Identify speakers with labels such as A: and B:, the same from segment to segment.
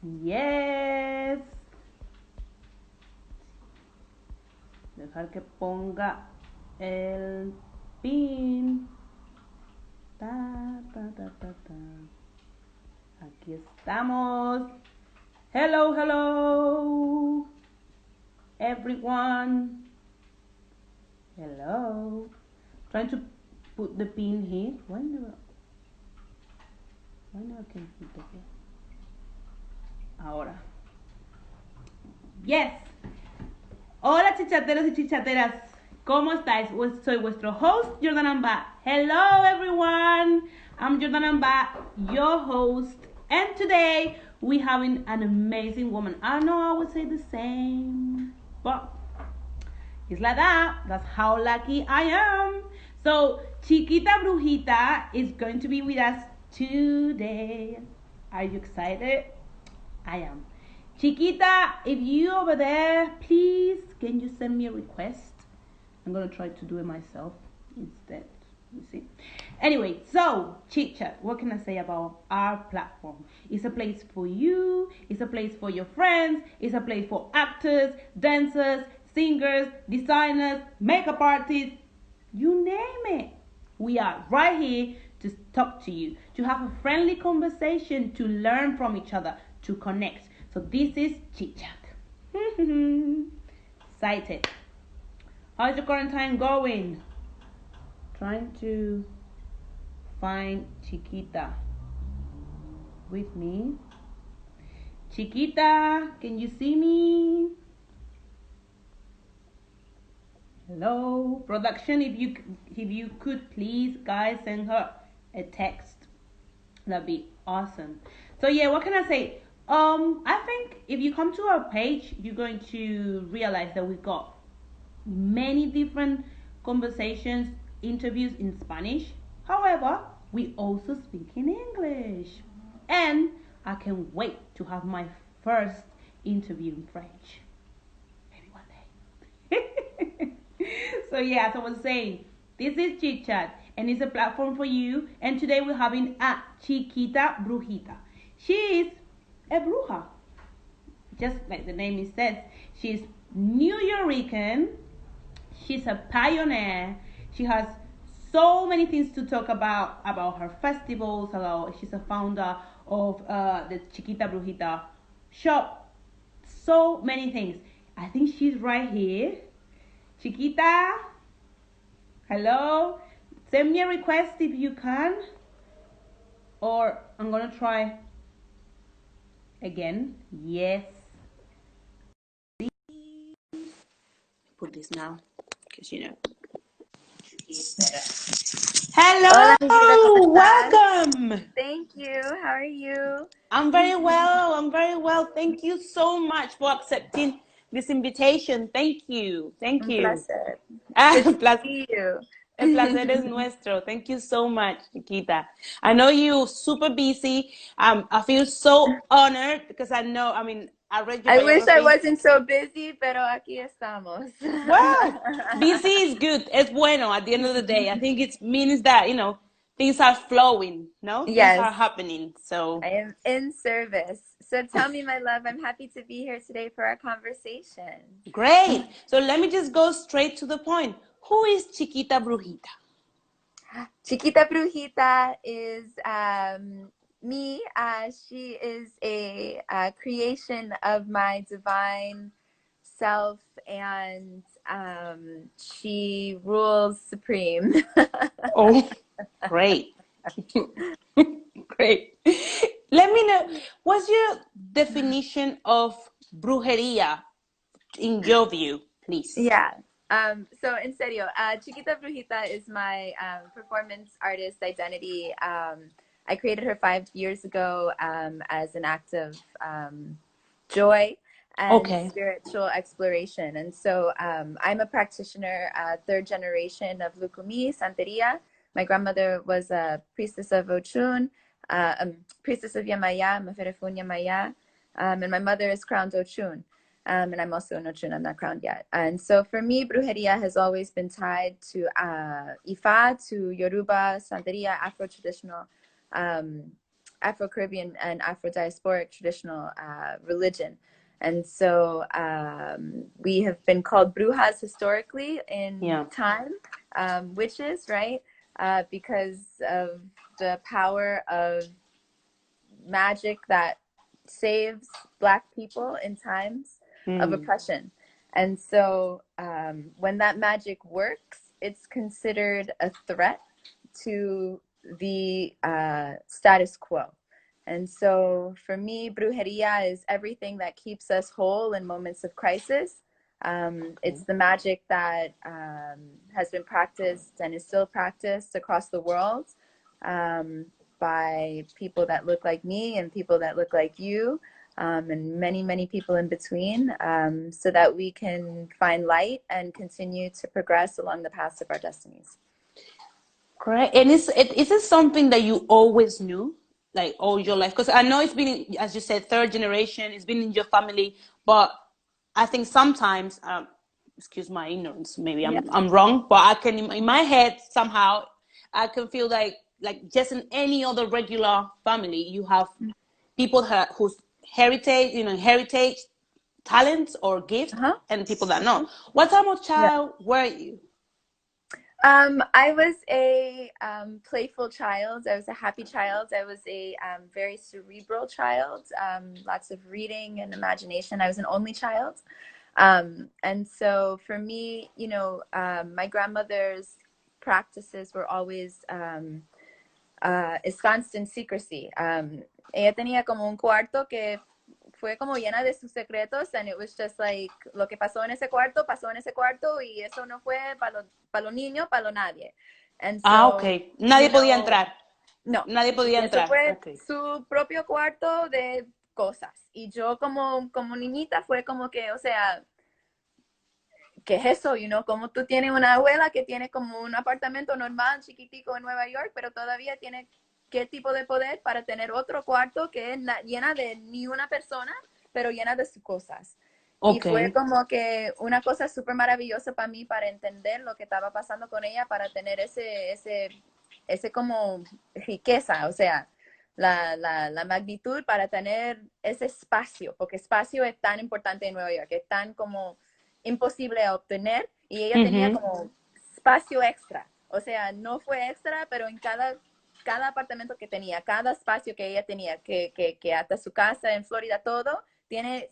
A: Yes. Dejar que ponga el pin. Ta, ta, ta, ta, ta. Aquí estamos. Hello, hello, everyone. Hello. Trying to put the pin here. Why never can put the pin? Ahora. Yes. Hola chichateros y chichateras. ¿Cómo estáis? Soy vuestro host, Jordan Amba. Hello everyone. I'm Jordan Amba, your host. And today we having an amazing woman. I know I would say the same, but it's like that. That's how lucky I am. So Chiquita Brujita is going to be with us today. Are you excited? I am. Chiquita, if you over there, please, can you send me a request? I'm going to try to do it myself instead. You see? Anyway, so, Chit Chat, what can I say about our platform? It's a place for you. It's a place for your friends. It's a place for actors, dancers, singers, designers, makeup artists. You name it. We are right here to talk to you, to have a friendly conversation, to learn from each other, to connect. So this is Chit Chat. Excited. How's your quarantine going? Trying to find Chiquita with me. Chiquita, can you see me? Hello, production. If you could please, guys, send her a text. That'd be awesome. So yeah, what can I say? I think if you come to our page, you're going to realize that we've got many different conversations, interviews in Spanish. However, we also speak in English. And I can't wait to have my first interview in French. Maybe one day. So yeah, as I was saying, this is Chit Chat and it's a platform for you. And today we're having a Chiquita Brujita. She is a bruja, just like the name says. She's Nuyorican. She's a pioneer. She has so many things to talk about her festivals. She's a founder of the Chiquita Brujita shop. So many things. I think she's right here. Chiquita, hello. Send me a request if you can, or I'm gonna try again. Yes. Put this now, because you know.
B: Hola, mi vida,
A: Hello,
B: ¿cómo estás?
A: welcome.
B: Thank you. How are you?
A: I'm very well. Thank you so much for accepting this invitation. Thank you.
B: Un placer. Good to see you.
A: El placer es nuestro. Thank you so much, Chiquita. I know you're super busy. I feel so honored because I read your
B: I wish I
A: biography.
B: wasn't so busy, pero aquí estamos.
A: Well, busy is good. Es bueno at the end of the day. I think it means that, things are flowing, no? Things are
B: Yes,
A: happening. So
B: I am in service. So tell me, my love, I'm happy to be here today for our conversation.
A: great. So let me just go straight to the point. Who is Chiquita Brujita?
B: Chiquita Brujita is me. She is a creation of my divine self, and she rules supreme.
A: Oh, great. Great. Let me know, what's your definition of brujería in your view, please?
B: Yeah. So en serio, Chiquita Brujita is my performance artist identity. I created her 5 years ago as an act of joy and spiritual exploration. And so I'm a practitioner, third generation of Lukumi, Santeria. My grandmother was a priestess of Ochun, priestess of Yamaya, Maferefun Yamaya, and my mother is crowned Ochun. And I'm also an Ochun, I'm not crowned yet. And so for me, brujeria has always been tied to Ifa, to Yoruba, Santeria, Afro-traditional Afro-Caribbean and Afro-diasporic traditional religion. And so we have been called brujas historically in time, witches, right? Because of the power of magic that saves Black people in times of oppression. And so when that magic works, it's considered a threat to the status quo. And so for me, brujeria is everything that keeps us whole in moments of crisis. It's the magic that has been practiced and is still practiced across the world by people that look like me and people that look like you, and many, many people in between, so that we can find light and continue to progress along the paths of our destinies.
A: Correct. And is it something that you always knew, like all your life? Because I know it's been, as you said, third generation. It's been in your family, but I think sometimes, excuse my ignorance, maybe I'm wrong, but I can, in my head somehow, I can feel like just in any other regular family, you have people whose heritage, talents or gifts, and people that know. What type of child were you?
B: I was a playful child. I was a happy child. I was a very cerebral child, lots of reading and imagination. I was an only child. And so for me, my grandmother's practices were always ensconced in secrecy. Ella tenía como un cuarto que fue como llena de sus secretos, and it was just like, lo que pasó en ese cuarto, y eso no fue para los niños, para los nadie. And so,
A: okay. Nadie podía entrar.
B: No.
A: Nadie podía entrar.
B: Eso fue su propio cuarto de cosas. Y yo como niñita fue como que, o sea, ¿qué es eso? Como tú tienes una abuela que tiene como un apartamento normal, chiquitico en Nueva York, pero todavía tiene qué tipo de poder para tener otro cuarto que es llena de ni una persona, pero llena de sus cosas. Okay. Y fue como que una cosa súper maravillosa para mí, para entender lo que estaba pasando con ella, para tener ese como riqueza, o sea, la magnitud para tener ese espacio, porque espacio es tan importante en Nueva York, es tan como imposible a obtener, y ella tenía como espacio extra, o sea, no fue extra, pero en cada apartamento que tenía, cada espacio que ella tenía, que hasta su casa en Florida, todo,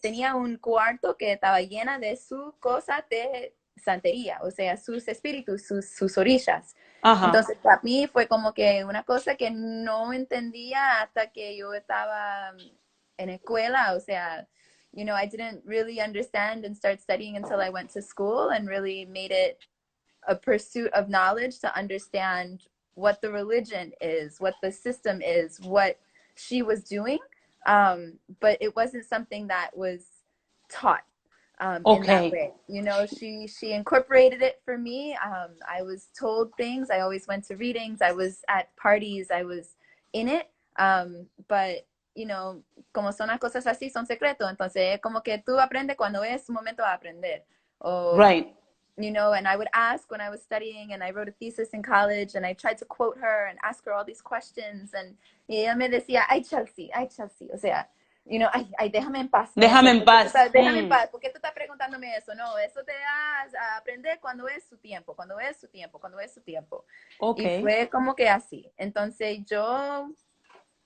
B: tenía un cuarto que estaba llena de su cosa de santería, o sea, sus espíritus, sus orillas. Entonces, para mí fue como que una cosa que no entendía hasta que yo estaba en escuela, o sea, I didn't really understand and start studying until I went to school and really made it a pursuit of knowledge to understand what the religion is, what the system is, what she was doing. But it wasn't something that was taught in that way. She incorporated it for me. I was told things. I always went to readings. I was at parties. I was in it. But, como son las cosas así, son secretos. Entonces, como que tú aprendes cuando es su momento de aprender.
A: Right.
B: And I would ask when I was studying, and I wrote a thesis in college, and I tried to quote her and ask her all these questions, and ella me decía, ay, Chelsea, o sea, ay, déjame en paz.
A: Déjame en paz.
B: Déjame en paz, ¿por qué tú estás preguntándome eso? No, eso te da a aprender cuando es su tiempo. Okay. Y fue como que así. Entonces yo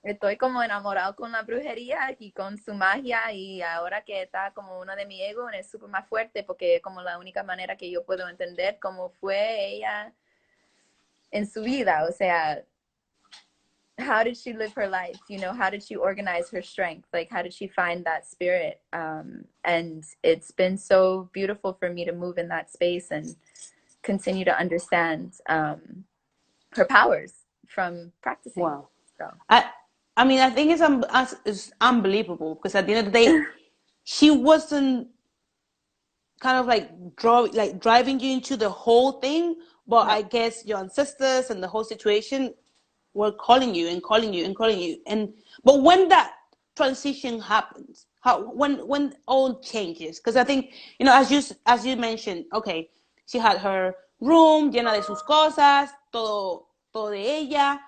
B: estoy como enamorado con la brujería y con su magia, y ahora que está como uno de mi ego es súper más fuerte, porque es como la única manera que yo puedo entender cómo fue ella en su vida, o sea, how did she live her life, how did she organize her strength, like how did she find that spirit, and it's been so beautiful for me to move in that space and continue to understand her powers from practicing.
A: Wow. So. I mean, I think it's unbelievable, because at the end of the day, she wasn't kind of like driving you into the whole thing, but no. I guess your ancestors and the whole situation were calling you. But when that transition happens, when all changes, because I think, as you mentioned, okay, she had her room llena de sus cosas, todo de ella.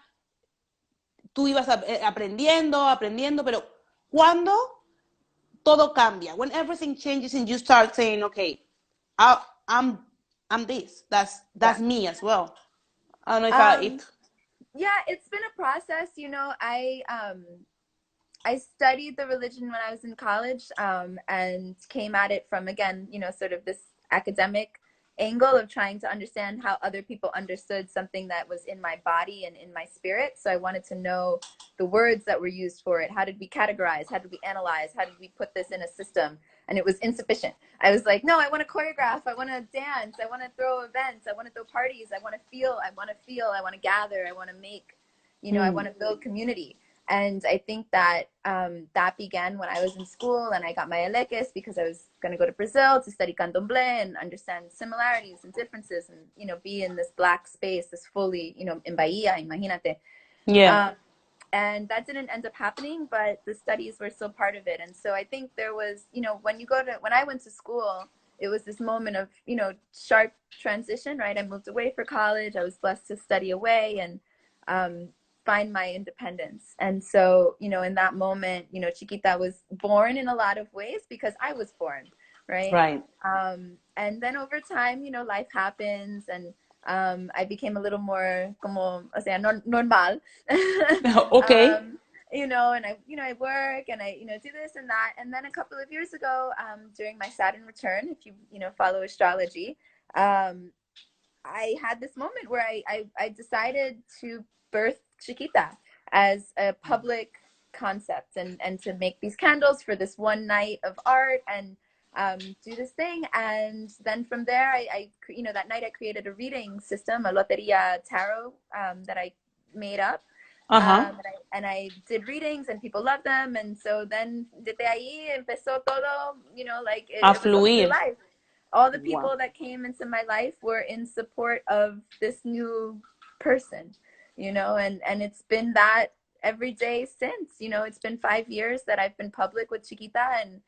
A: tú ibas aprendiendo, pero cuando todo cambia, when everything changes and you start saying, okay, I'm this. That's me as well. I don't know if
B: yeah, it's been a process. I studied the religion when I was in college, and came at it from, again, sort of this academic angle of trying to understand how other people understood something that was in my body and in my spirit. So I wanted to know the words that were used for it. How did we categorize? How did we analyze? How did we put this in a system? And it was insufficient. I was like, no, I want to choreograph. I want to dance. I want to throw events. I want to throw parties. I want to feel. I want to gather. I want to make, I want to build community. And I think that that began when I was in school and I got my eleques because I was going to go to Brazil to study candomblé and understand similarities and differences and, be in this Black space, this fully, in Bahia, imagínate.
A: Yeah.
B: And that didn't end up happening, but the studies were still part of it. And so I think there was, when I went to school, it was this moment of, sharp transition, right? I moved away for college. I was blessed to study away and find my independence. And so, in that moment, Chiquita was born in a lot of ways because I was born, right?
A: Right.
B: And then over time, life happens and I became a little more normal.
A: Okay.
B: And I work and I, do this and that. And then a couple of years ago, during my Saturn return, if you, follow astrology, I had this moment where I decided to birth Chiquita as a public concept and to make these candles for this one night of art and do this thing. And then from there, I that night I created a reading system, a loteria tarot that I made up. And I did readings and people loved them. And so then desde ahí empezó todo, it was a new life. All the people that came into my life were in support of this new person, and it's been that every day since. It's been 5 years that I've been public with Chiquita, and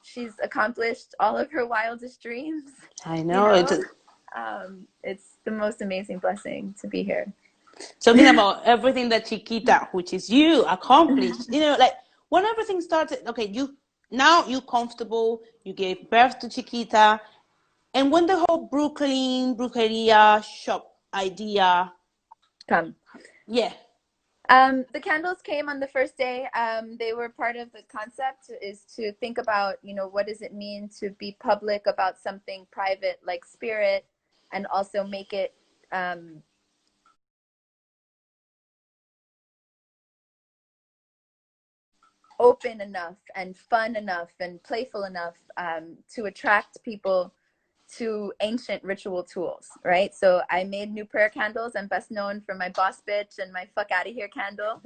B: she's accomplished all of her wildest dreams.
A: I know.
B: It's the most amazing blessing to be here.
A: Talking about everything that Chiquita, which is you, accomplished. Like when everything started, okay, you're comfortable, you gave birth to Chiquita, and when the whole brujeria shop idea
B: come.
A: Yeah.
B: The candles came on the first day. They were part of the concept is to think about, what does it mean to be public about something private like spirit, and also make it open enough and fun enough and playful enough to attract people to ancient ritual tools, right? So I made new prayer candles. I'm best known for my boss bitch and my fuck out of here candle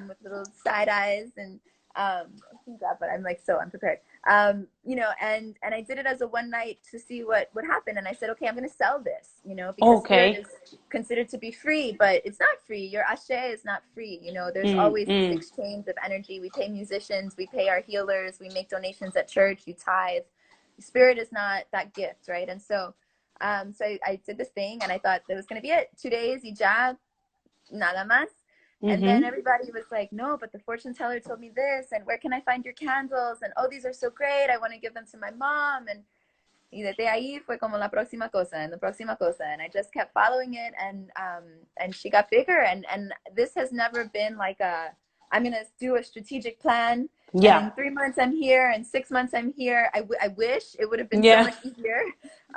B: with little side eyes and but I'm like so unprepared. And I did it as a one night to see what would happen. And I said, okay, I'm going to sell this, because spirit is considered to be free, but it's not free. Your ashe is not free. There's always this exchange of energy. We pay musicians, we pay our healers, we make donations at church, you tithe. Spirit is not that gift, right? And so I did this thing and I thought that was going to be it. 2 days, y ya, nada más. And then everybody was like, no, but the fortune teller told me this, and where can I find your candles? And oh, these are so great. I want to give them to my mom. And y desde ahí fue como la próxima cosa and the próxima cosa. And I just kept following it, and she got bigger. And this has never been like I'm going to do a strategic plan. Yeah. And in 3 months I'm here, and 6 months I'm here. I wish it would have been so much easier,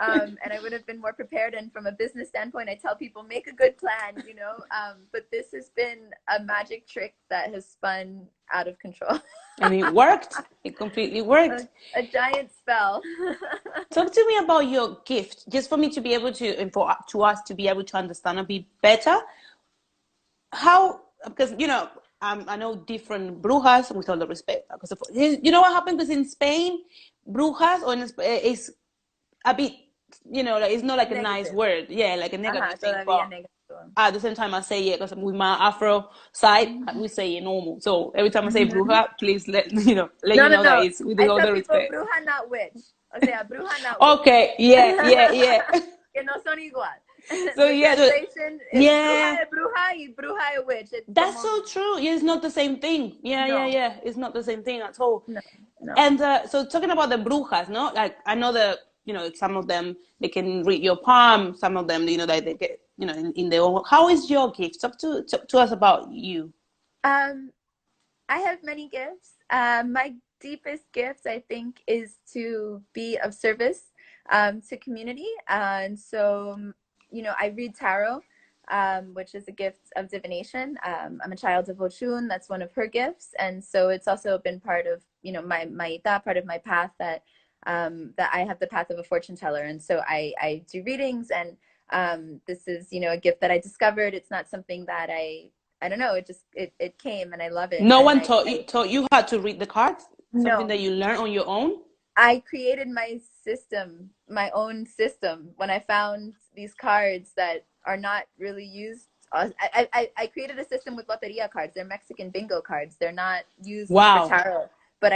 B: and I would have been more prepared. And from a business standpoint, I tell people make a good plan, But this has been a magic trick that has spun out of control.
A: And it worked. It completely worked.
B: A giant spell.
A: Talk to me about your gift, just for me to be able to, and to us to be able to understand a bit better. How, because I know different brujas, with all the respect. Because what happened? Because in Spain, brujas is a bit, it's not like a nice word. Yeah, like a negative thing. But at the same time, I say it because with my Afro side, we say it normal. So every time I say bruja, please let you know that it's with all the respect.
B: Bruja, not witch. O sea, bruja, not witch.
A: Okay, yeah.
B: Que no son igual.
A: So
B: The
A: yeah,
B: translation is
A: yeah.
B: bruja de bruja y bruja de witch. It's
A: That's
B: como,
A: so true. Yeah, it's not the same thing. Yeah, yeah,
B: no,
A: yeah. It's not the same thing at all.
B: no, no.
A: And so talking about the brujas, no? Like I know that, some of them they can read your palm. Some of them, they get, in their own. How is your gift? Talk to us about you.
B: Um, I have many gifts. My deepest gift, I think, is to be of service to community. And so, I read tarot, which is a gift of divination. I'm a child of Ochun. That's one of her gifts. And so it's also been part of, that part of my path that I have the path of a fortune teller. And so I do readings, and this is, a gift that I discovered. It's not something that I don't know. It came, and I love it.
A: No
B: And
A: one taught you how to read the cards. Something
B: no,
A: that you learn on your own.
B: I created my system, my own system, when I found these cards that are not really used. I created a system with loteria cards. They're Mexican bingo cards. They're not used for
A: Wow.
B: tarot, but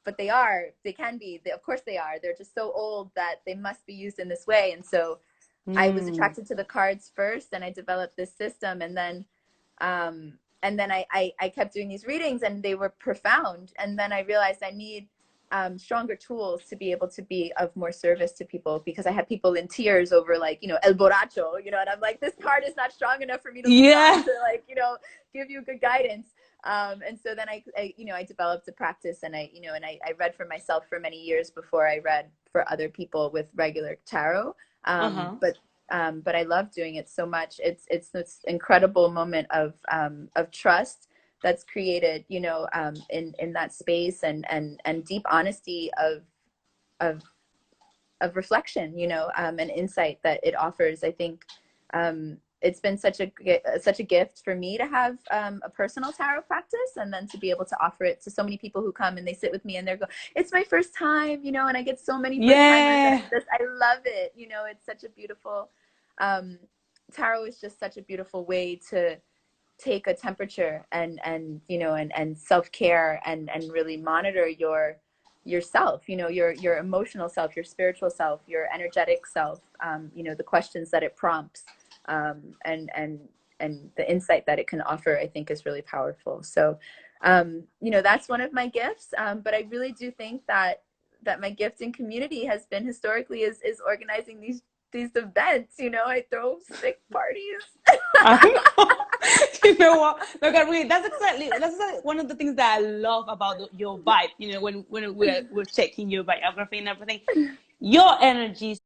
B: but they can be. Of course they are. They're just so old that they must be used in this way. And so I was attracted to the cards first, and I developed this system, and then I kept doing these readings, and they were profound. And then I realized I need stronger tools to be able to be of more service to people, because I had people in tears over, like, El Borracho, and I'm like, this card is not strong enough for me to lean on to, like, give you good guidance. And so then I developed a practice, and I read for myself for many years before I read for other people with regular tarot. But I love doing it so much. It's this incredible moment of trust that's created, in that space, and deep honesty of reflection, and insight that it offers. I think it's been such a gift for me to have a personal tarot practice, and then to be able to offer it to so many people who come and they sit with me and they're it's my first time, and I get so many first timers. I love it. It's such a beautiful tarot is just such a beautiful way to take a temperature and self-care and really monitor yourself, your emotional self, your spiritual self, your energetic self, the questions that it prompts, and the insight that it can offer, I think, is really powerful. So that's one of my gifts, but I really do think that my gift in community has been historically is organizing these events. I throw sick parties.
A: You know what? Look, that's exactly one of the things that I love about your vibe. When we're checking your biography and everything, your energy.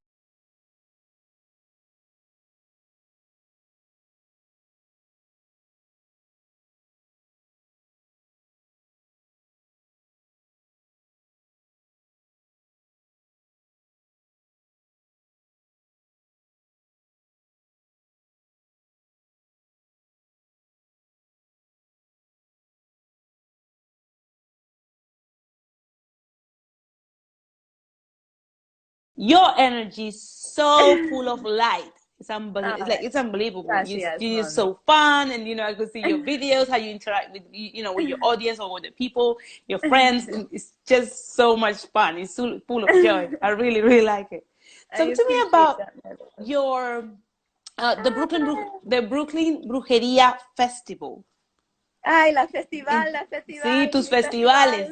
A: Your energy is so full of light. It's unbelievable. It's unbelievable. You're so fun, and I could see your videos, how you interact with with your audience or with the people, your friends. And it's just so much fun. It's full of joy. I really, really like it. Talk to me about your the Brooklyn Brujeria Festival.
B: Ay, la festival.
A: Sí, tus festivales.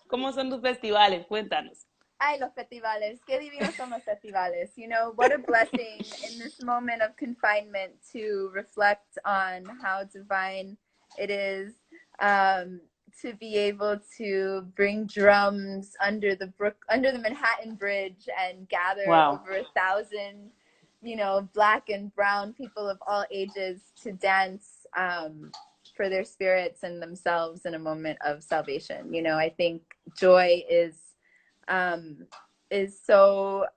A: ¿Cómo son tus festivales? Cuéntanos.
B: Ay, los festivales. Qué divinos son los festivales. What a blessing in this moment of confinement to reflect on how divine it is, to be able to bring drums under the Manhattan Bridge and gather over 1,000, Black and brown people of all ages to dance for their spirits and themselves in a moment of salvation. I think joy is so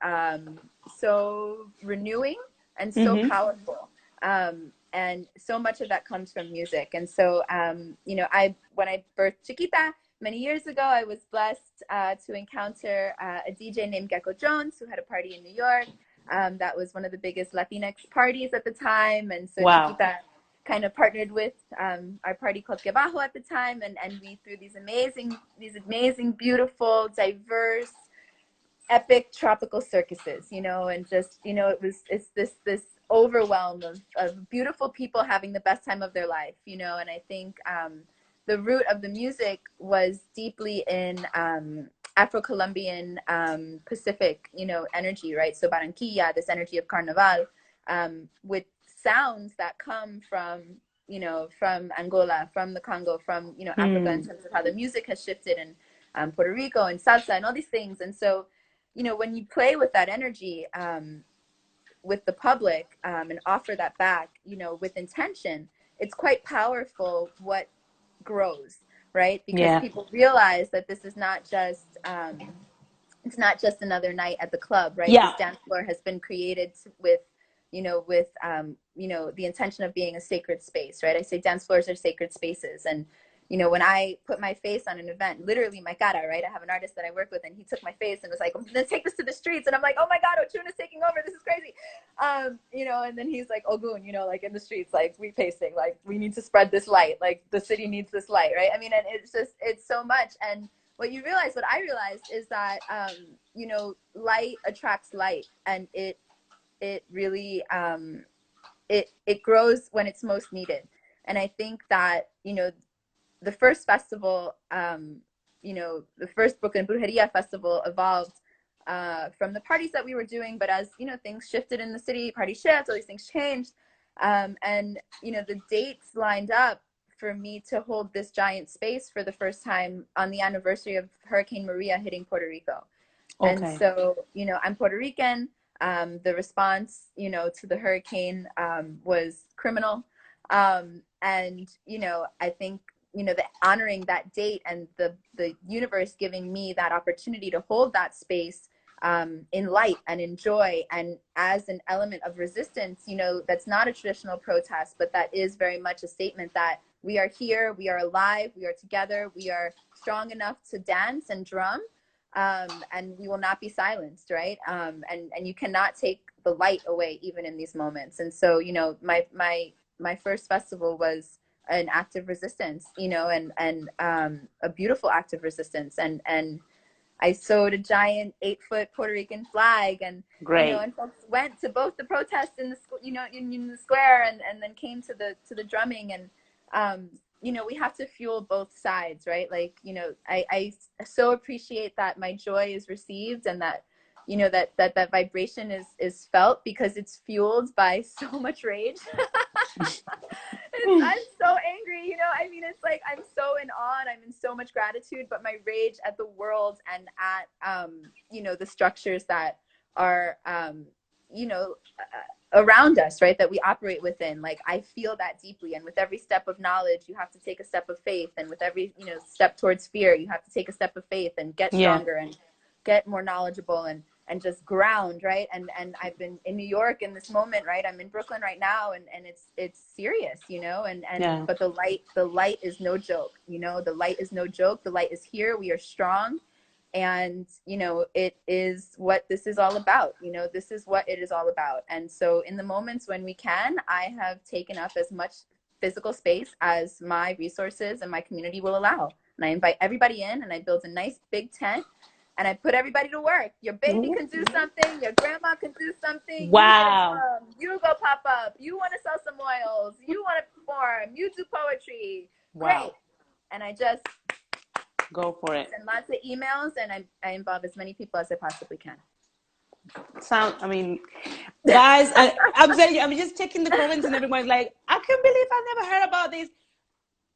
B: renewing and so powerful, and so much of that comes from music. And so when I birthed Chiquita many years ago, I was blessed to encounter a DJ named Gecko Jones, who had a party in New York. That was one of the biggest Latinx parties at the time, and so Chiquita kind of partnered with our party called Que Bajo at the time, and we threw these amazing, beautiful, diverse, epic tropical circuses, and just it's this overwhelm of beautiful people having the best time of their life, you know. And I think the root of the music was deeply in Afro-Colombian Pacific, you know, energy, right? So Barranquilla, this energy of Carnival, with sounds that come from, you know, from Angola, from the Congo, from, you know, Africa, in terms of how the music has shifted, and Puerto Rico and salsa and all these things. And so, you know, when you play with that energy with the public and offer that back, you know, with intention, it's quite powerful what grows, right? Because people realize that this is not just it's not just another night at the club, right? This dance floor has been created with, you know, with you know, the intention of being a sacred space, right? I say dance floors are sacred spaces. And you know, when I put my face on an event, literally my cara, right? I have an artist that I work with, and he took my face and was like, let's take this to the streets. And I'm like, oh my God, Ochun is taking over. This is crazy. You know, and then he's like, Ogun, you know, like in the streets, like we pasting, like we need to spread this light. Like the city needs this light, right? I mean, and it's just, it's so much. And what I realized is that, you know, light attracts light, and it really, it grows when it's most needed. And I think that, you know, the first festival, you know, the first Brooklyn Brujeria festival evolved from the parties that we were doing. But as, you know, things shifted in the city, party shifts, all these things changed. And, you know, the dates lined up for me to hold this giant space for the first time on the anniversary of Hurricane Maria hitting Puerto Rico. Okay. And so, you know, I'm Puerto Rican. The response, you know, to the hurricane was criminal. And, you know, I think, you know, the honoring that date and the universe giving me that opportunity to hold that space in light and in joy, and as an element of resistance, you know, that's not a traditional protest, but that is very much a statement that we are here, we are alive, we are together, we are strong enough to dance and drum, and we will not be silenced, right? And you cannot take the light away even in these moments. And so, you know, my first festival was an act of resistance, you know, and a beautiful act of resistance. And I sewed a giant 8-foot Puerto Rican flag, and you know, and folks went to both the protests in the, you know, in the square, and then came to the drumming. And you know, we have to fuel both sides, right? Like, you know, I so appreciate that my joy is received, and that, you know, that vibration is felt, because it's fueled by so much rage. I'm so angry, you know. I mean, it's like I'm so in awe and I'm in so much gratitude, but my rage at the world and at you know, the structures that are you know, around us, right, that we operate within. Like, I feel that deeply, and with every step of knowledge you have to take a step of faith, and with every, you know, step towards fear you have to take a step of faith and get stronger and get more knowledgeable and just ground, right? And I've been in New York in this moment, right? I'm in Brooklyn right now, and it's serious, you know, and but the light is no joke, you know. The light is no joke. The light is here. We are strong, and you know, it is what this is all about, you know. This is what it is all about. And so in the moments when we can, I have taken up as much physical space as my resources and my community will allow, and I invite everybody in, and I build a nice big tent, and I put everybody to work. Your baby can do something. Your grandma can do something.
A: Wow.
B: You go pop up. You want to sell some oils. You want to perform. You do poetry. Wow. Great. And I just
A: go for it.
B: Send lots of emails, and I involve as many people as I possibly can.
A: I mean, guys, I'm telling you, I'm just checking the comments, and everyone's like, I can't believe I never heard about this.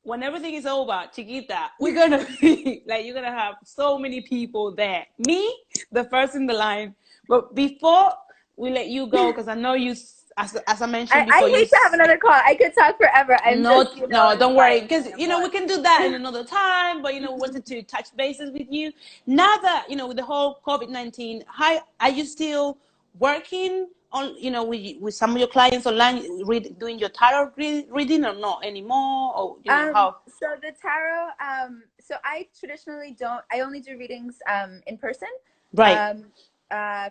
A: When everything is over, Chiquita, we're gonna be like, you're gonna have so many people there. Me, the first in the line. But before we let you go, because I know you, as I mentioned before,
B: I hate to have another call. I could talk forever.
A: No, don't worry, because you know, we can do that in another time. But you know, we wanted to touch bases with you. Now that, you know, with the whole COVID-19, how are you still working on, you know, with some of your clients online, doing your tarot reading, or not anymore, or you know, how?
B: So the tarot, so I traditionally I only do readings in person.
A: Right.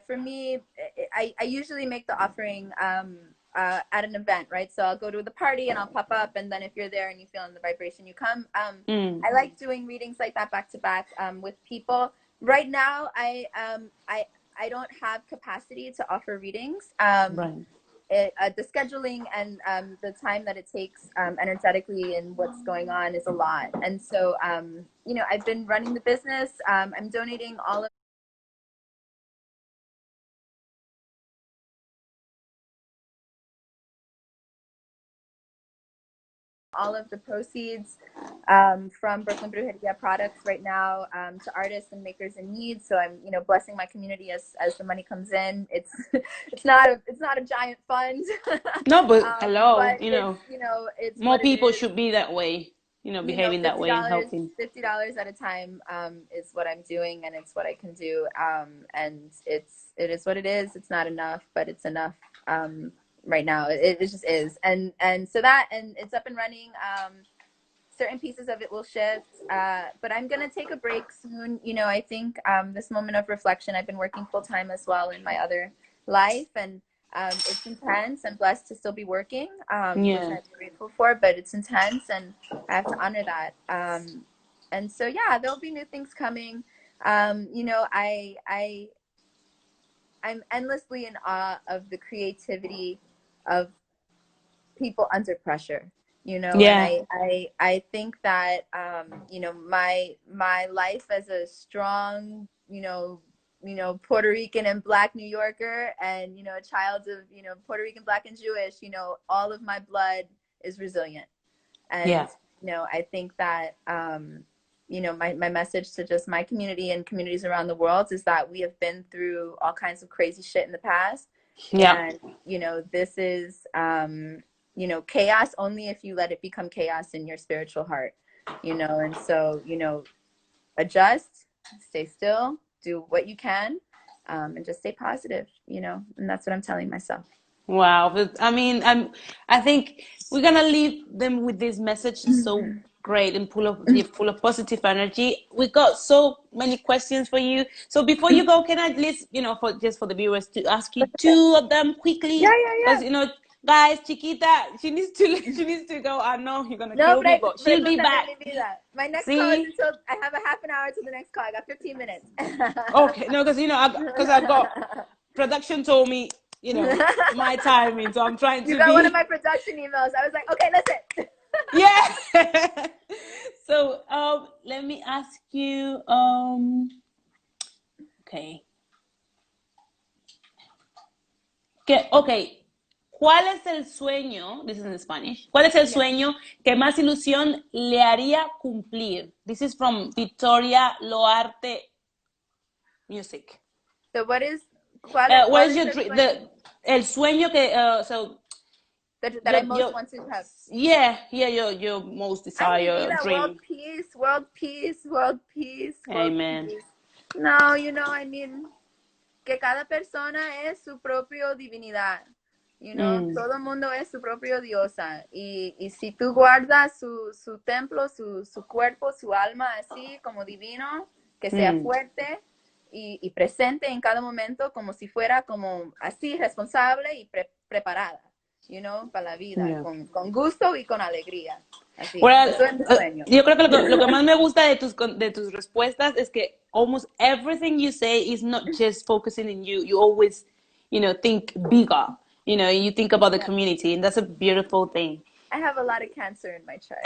B: For me, I usually make the offering at an event, right? So I'll go to the party and I'll pop up, and then if you're there and you feel in the vibration, you come. I like doing readings like that back to back with people. Right now, I don't have capacity to offer readings.
A: Right.
B: the scheduling and the time that it takes energetically and what's going on is a lot. And so, you know, I've been running the business. I'm donating all of the proceeds from Brooklyn Brujeria products right now to artists and makers in need. So I'm, you know, blessing my community as the money comes in. It's it's not a giant fund.
A: No, but hello,
B: But
A: you
B: it's,
A: know,
B: you know, it's
A: more
B: what it
A: people
B: is.
A: should be that way, you know,
B: You know,
A: behaving that way and helping.
B: $50 at a time is what I'm doing, and it's what I can do. And it is what it is. It's not enough, but it's enough. Right now it just is, and so that, and it's up and running. Certain pieces of it will shift, but I'm gonna take a break soon. You know, I think this moment of reflection, I've been working full-time as well in my other life, and it's intense. I'm blessed to still be working, which
A: Yeah.
B: I'm grateful for, but it's intense, and I have to honor that. And so yeah, there'll be new things coming. You know, I'm endlessly in awe of the creativity of people under pressure, you know. And
A: Yeah.
B: I think that you know, my life as a strong, you know, Puerto Rican and Black New Yorker, and, you know, a child of, you know, Puerto Rican, Black and Jewish, you know, all of my blood is resilient. And
A: Yeah.
B: you know, I think that you know, my message to just my community and communities around the world is that we have been through all kinds of crazy shit in the past.
A: Yeah.
B: And you know, this is you know, chaos only if you let it become chaos in your spiritual heart, you know. And so, you know, adjust, stay still, do what you can, and just stay positive, you know. And that's what I'm telling myself.
A: Wow. But, I mean, I think we're gonna leave them with this message so great and full of positive energy. We got so many questions for you. So before you go, can I at least, you know, for the viewers to ask you two of them
B: Yeah,
A: quickly?
B: yeah,
A: Because, you know, guys, Chiquita, she needs to go. I know you're gonna
B: no,
A: kill me, but she'll be
B: pregúntame
A: back.
B: mi vida. My next call is
A: See?
B: until, I have a half an hour till the next call. I got 15 minutes.
A: Okay, no, because, you know, because I got production told me, you know, my timing, so I'm trying
B: You
A: to
B: got one of
A: be.
B: my production emails. I was like, okay, listen.
A: Yeah. So let me ask you okay. Okay. ¿Cuál es el sueño? This is in Spanish. ¿Cuál es el
B: Yeah.
A: sueño que más ilusión le haría cumplir? This is from Victoria Loarte Music.
B: So what is,
A: What
B: cuál
A: is
B: es
A: your
B: el
A: dream?
B: sueño
A: El sueño que so
B: that I most want to have?
A: your most
B: Ay, mi
A: desire
B: vida, world
A: dream.
B: peace, world peace, world peace, world
A: Amen.
B: peace. No, you know, I mean, que cada persona es su propio divinidad. You know, todo el mundo es su propio diosa. Y si tú guardas su templo, su cuerpo, su alma así como divino, que sea fuerte y presente en cada momento, como si fuera como así responsable y preparada, you know, para la vida,
A: Yeah.
B: con gusto y con alegría. Así,
A: Well,
B: eso es mi sueño.
A: yo creo que lo que más me gusta de tus respuestas es que almost everything you say is not just focusing in you. You always, you know, think bigger. You know, you think about the
B: Yeah.
A: community, and that's a beautiful thing.
B: I have a lot of cancer in my chart.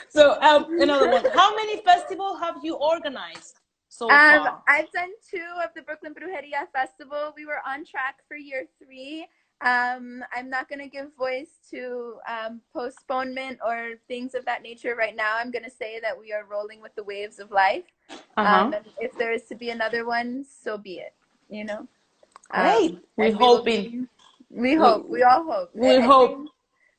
A: So, another one. How many festivals have you organized so far?
B: I've done 2 of the Brooklyn Brujeria Festival. We were on track for year 3. I'm not going to give voice to postponement or things of that nature right now. I'm going to say that we are rolling with the waves of life. And if there is to be another one, so be it, you know.
A: Great.
B: And we will be, we all hope.
A: We
B: I
A: hope.
B: think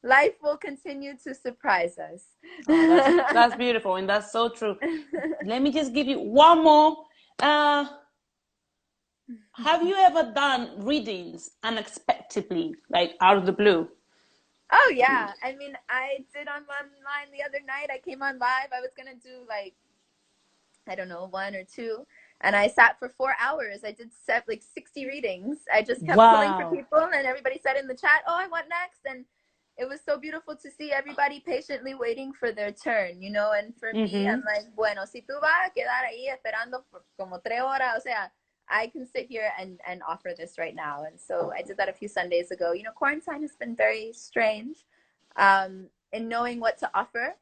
B: life will continue to surprise us.
A: Oh, that's beautiful, and that's so true. Let me just give you one more. Have you ever done readings unexpectedly, like out of the blue?
B: Oh yeah, I mean, I did online the other night. I came on live. I was gonna do like, I don't know, 1 or 2, and I sat for 4 hours. I did like 60 readings. I just kept pulling for
A: Wow.
B: people, and everybody said in the chat, "Oh, I want next," and it was so beautiful to see everybody patiently waiting for their turn, you know. And for me, I'm like, bueno, si tú vas a quedar ahí esperando por como 3 horas, o sea, I can sit here and offer this right now. And so I did that a few Sundays ago. You know, quarantine has been very strange in knowing what to offer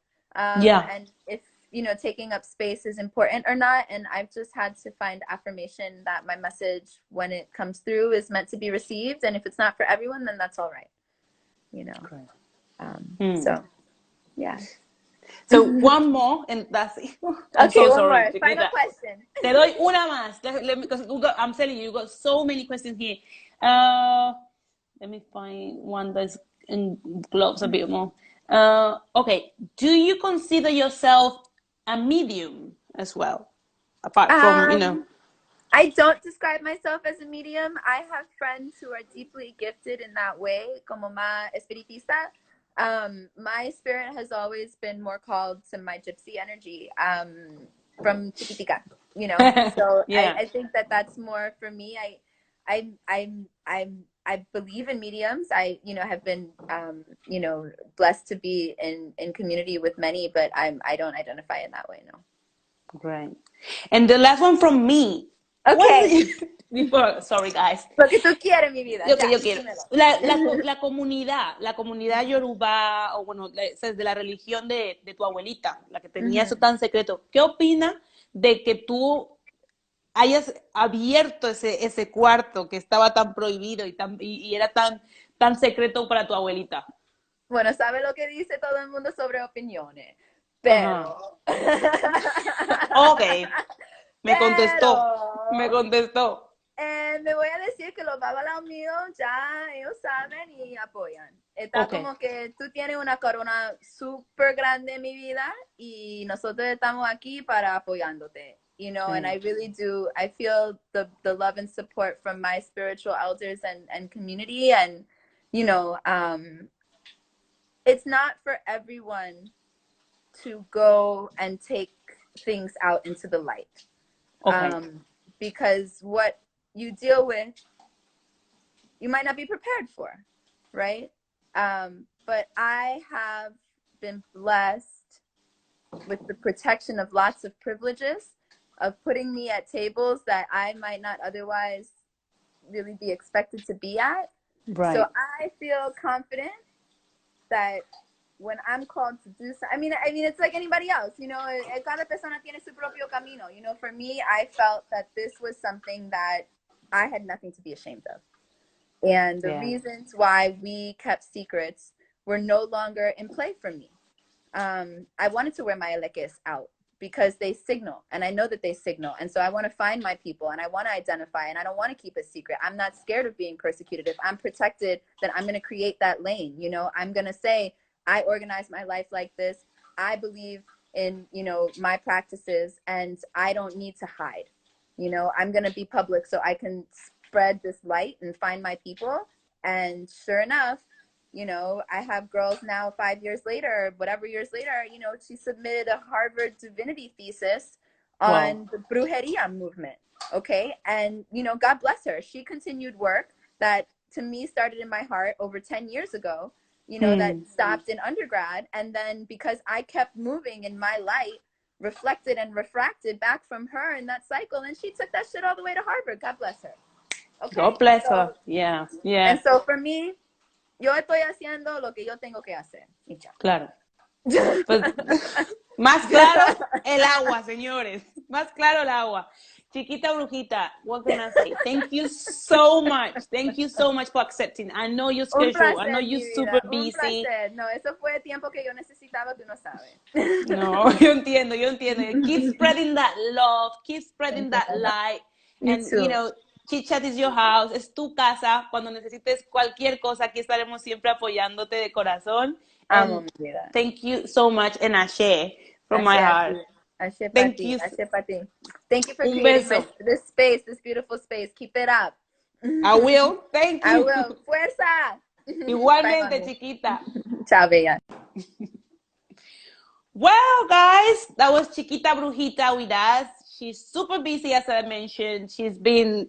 A: Yeah.
B: and if, you know, taking up space is important or not. And I've just had to find affirmation that my message, when it comes through, is meant to be received. And if it's not for everyone, then that's all right. You know, so yeah.
A: So one more, and that's it. I'm
B: Okay,
A: so
B: one
A: sorry,
B: more. Final
A: Chiquita.
B: question.
A: Te doy una más. Because I'm telling you, you got so many questions here. Let me find one that englobes a bit more. Okay, do you consider yourself a medium as well? Apart from, you know.
B: I don't describe myself as a medium. I have friends who are deeply gifted in that way, como ma espiritista. My spirit has always been more called to my gypsy energy from Chiquitica, you know. So
A: Yeah.
B: I think that that's more for me. I believe in mediums. I, you know, have been, you know, blessed to be in community with many, but I don't identify in that way, no.
A: Right. And the last one from me.
B: Okay.
A: Sorry, guys.
B: Lo que tú quieres, mi vida.
A: Lo que
B: Ya,
A: yo quiero.
B: dímelo.
A: La comunidad yoruba, o bueno, de la religión de tu abuelita, la que tenía eso tan secreto. ¿Qué opina de que tú hayas abierto ese cuarto que estaba tan prohibido y era tan secreto para tu abuelita?
B: Bueno, ¿sabe lo que dice todo el mundo sobre opiniones? Pero...
A: Ok, me contestó. Me
B: voy a decir que los babalaos míos ya ellos saben y apoyan. Está como que tú tienes una corona súper grande en mi vida y nosotros estamos aquí para apoyándote. You know, and I really do, I feel the love and support from my spiritual elders and community. And, you know, it's not for everyone to go and take things out into the light. Because what you deal with, you might not be prepared for, right? But I have been blessed with the protection of lots of privileges, of putting me at tables that I might not otherwise really be expected to be at. Right. So I feel confident that when I'm called to do something, I mean, it's like anybody else, you know, cada persona tiene su propio camino. You know, for me, I felt that this was something that I had nothing to be ashamed of. And the reasons why we kept secrets were no longer in play for me. I wanted to wear my elekes out because they signal, and I know that they signal. And so I want to find my people, and I want to identify, and I don't want to keep a secret. I'm not scared of being persecuted. If I'm protected, then I'm going to create that lane. You know, I'm going to say, I organize my life like this. I believe in, you know, my practices, and I don't need to hide. You know, I'm going to be public so I can spread this light and find my people. And sure enough, you know, I have girls now 5 years later, whatever years later, you know, she submitted a Harvard divinity thesis on the brujeria movement. Okay. And, you know, God bless her. She continued work that to me started in my heart over 10 years ago, you know, that stopped in undergrad. And then because I kept moving in my light, reflected and refracted back from her in that cycle, and she took that shit all the way to Harvard. God bless her. Okay.
A: God bless her. Yeah. Yeah.
B: And so for me, yo estoy haciendo lo que yo tengo que hacer.
A: Claro. Pues, más claro el agua, señores. Más claro el agua. Chiquita Brujita, what can I say? Thank you so much. Thank you so much for accepting. I know your schedule. I know you're super busy.
B: Un placer. No, eso fue el tiempo que yo necesitaba, tú no sabes.
A: No, yo entiendo. Keep spreading that love. Keep spreading that light. And, you know, Chitt is your house. Es tu casa. Cuando necesites cualquier cosa, aquí estaremos siempre apoyándote de corazón.
B: Amo mi vida.
A: Thank you so much, and ashe from my heart.
B: Ashe para ti. Ashe para ti. Thank you for creating this space, this beautiful space. Keep it up.
A: I will. Thank you.
B: I will. Fuerza.
A: Igualmente, bye, Chiquita.
B: Ciao, bella.
A: Well, guys, that was Chiquita Brujita with us. She's super busy, as I mentioned. She's been...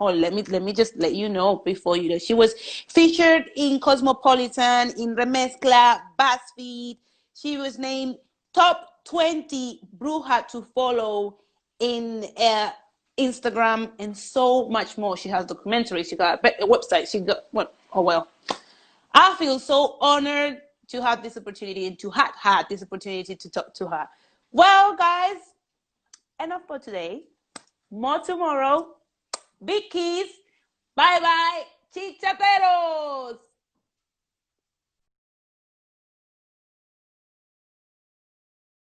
A: Oh, let me just let you know before you know. She was featured in Cosmopolitan, in Remezcla, BuzzFeed. She was named top 20 Bruja to follow in Instagram, and so much more. She has documentaries, she got a website, she got what? Oh well. I feel so honored to have this opportunity and to have had this opportunity to talk to her. Well, guys, enough for today. More tomorrow. Big kiss. Bye bye. Chichateros.